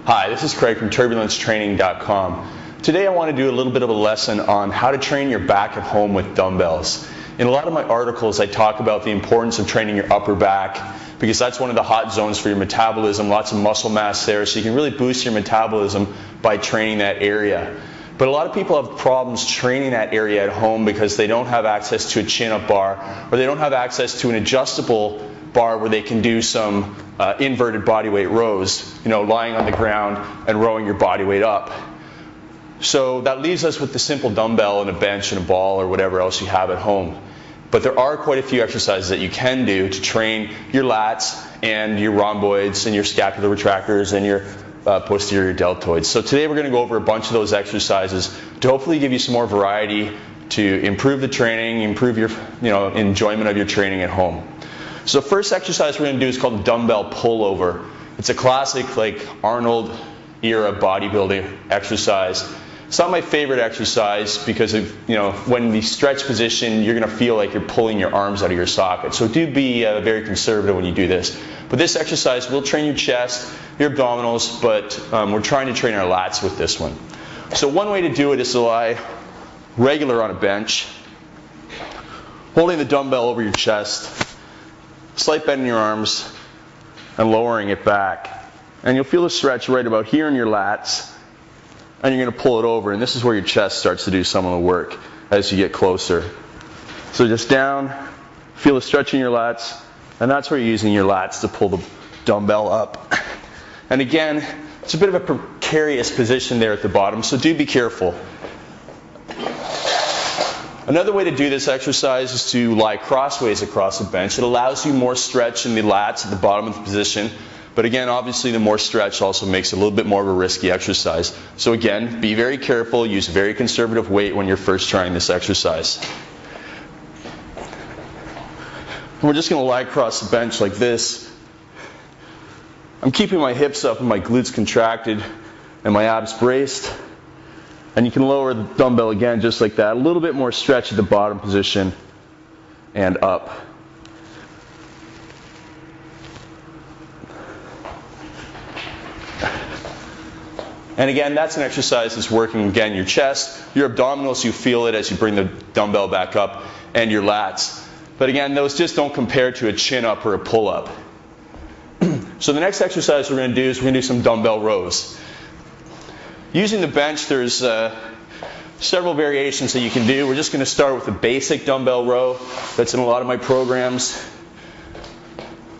Hi, this is Craig from TurbulenceTraining.com. Today I want to do a little bit of a lesson on how to train your back at home with dumbbells. In a lot of my articles I talk about the importance of training your upper back because that's one of the hot zones for your metabolism, lots of muscle mass there, so you can really boost your metabolism by training that area. But a lot of people have problems training that area at home because they don't have access to a chin-up bar or they don't have access to an adjustable bar where they can do some inverted bodyweight rows, lying on the ground and rowing your body weight up. So that leaves us with the simple dumbbell and a bench and a ball or whatever else you have at home. But there are quite a few exercises that you can do to train your lats and your rhomboids and your scapular retractors and your posterior deltoids. So today we're going to go over a bunch of those exercises to hopefully give you some more variety to improve the training, improve your enjoyment of your training at home. So the first exercise we're going to do is called the dumbbell pullover. It's a classic Arnold era bodybuilding exercise. It's not my favorite exercise because of, when the stretch position, you're going to feel like you're pulling your arms out of your socket. So do be very conservative when you do this. But this exercise will train your chest, your abdominals, but we're trying to train our lats with this one. So one way to do it is to lie regular on a bench, holding the dumbbell over your chest, slight bend in your arms, and lowering it back. And you'll feel a stretch right about here in your lats, and you're going to pull it over, and this is where your chest starts to do some of the work as you get closer. So just down, feel a stretch in your lats, and that's where you're using your lats to pull the dumbbell up. And again, it's a bit of a precarious position there at the bottom, so do be careful. Another way to do this exercise is to lie crossways across the bench. It allows you more stretch in the lats at the bottom of the position. But again, obviously the more stretch also makes it a little bit more of a risky exercise. So again, be very careful, use very conservative weight when you're first trying this exercise. And we're just going to lie across the bench like this. I'm keeping my hips up and my glutes contracted and my abs braced. And you can lower the dumbbell again just like that. A little bit more stretch at the bottom position and up. And again, that's an exercise that's working, again, your chest, your abdominals, you feel it as you bring the dumbbell back up, and your lats. But again, those just don't compare to a chin-up or a pull-up. So the next exercise we're going to do is we're going to do some dumbbell rows. Using the bench, there's several variations that you can do. We're just going to start with the basic dumbbell row that's in a lot of my programs.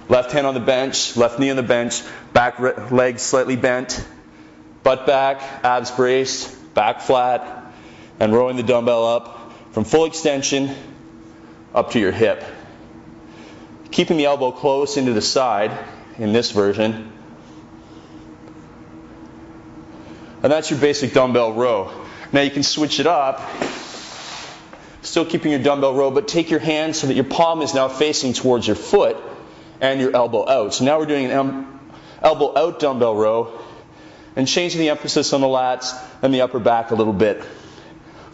Left hand on the bench, left knee on the bench, back leg slightly bent, butt back, abs braced, back flat, and rowing the dumbbell up from full extension up to your hip. Keeping the elbow close into the side in this version. And that's your basic dumbbell row. Now you can switch it up, still keeping your dumbbell row, but take your hand so that your palm is now facing towards your foot and your elbow out. So now we're doing an elbow out dumbbell row and changing the emphasis on the lats and the upper back a little bit.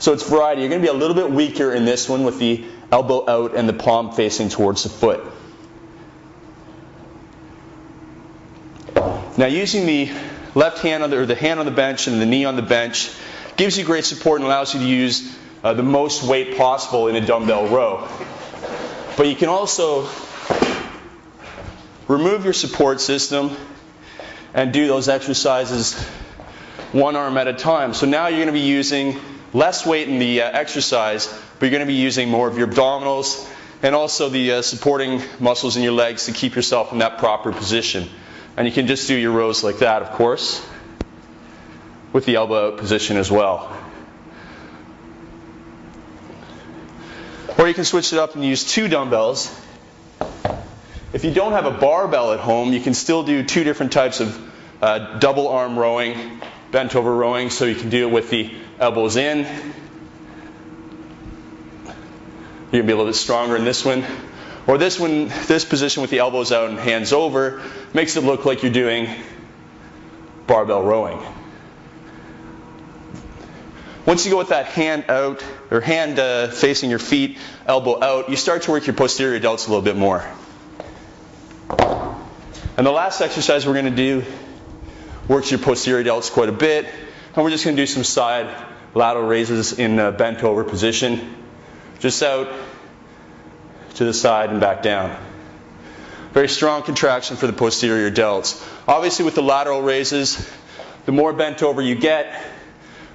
So it's variety. You're going to be a little bit weaker in this one with the elbow out and the palm facing towards the foot. Now using the left hand or the hand on the bench and the knee on the bench gives you great support and allows you to use the most weight possible in a dumbbell row. But you can also remove your support system and do those exercises one arm at a time. So now you're going to be using less weight in the exercise, but you're going to be using more of your abdominals and also the supporting muscles in your legs to keep yourself in that proper position. And you can just do your rows like that, of course, with the elbow out position as well. Or you can switch it up and use two dumbbells. If you don't have a barbell at home, you can still do two different types of double arm rowing, bent over rowing, so you can do it with the elbows in. You're going to be a little bit stronger in this one. Or this one, this position with the elbows out and hands over, makes it look like you're doing barbell rowing. Once you go with that hand out, or hand facing your feet, elbow out, you start to work your posterior delts a little bit more. And the last exercise we're going to do works your posterior delts quite a bit. And we're just going to do some side lateral raises in bent over position. Just out to the side and back down. Very strong contraction for the posterior delts. Obviously with the lateral raises, the more bent over you get,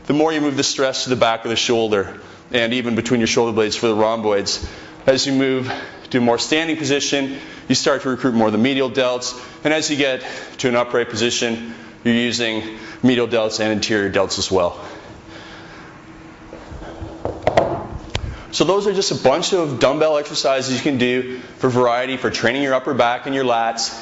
the more you move the stress to the back of the shoulder and even between your shoulder blades for the rhomboids. As you move to a more standing position, you start to recruit more of the medial delts, and as you get to an upright position, you're using medial delts and anterior delts as well. So those are just a bunch of dumbbell exercises you can do for variety, for training your upper back and your lats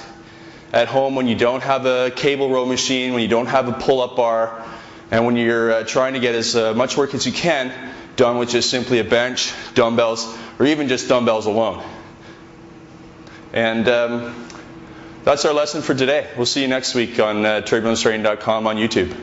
at home when you don't have a cable row machine, when you don't have a pull-up bar, and when you're trying to get as much work as you can done with just simply a bench, dumbbells, or even just dumbbells alone. And that's our lesson for today. We'll see you next week on TurbulenceTraining.com on YouTube.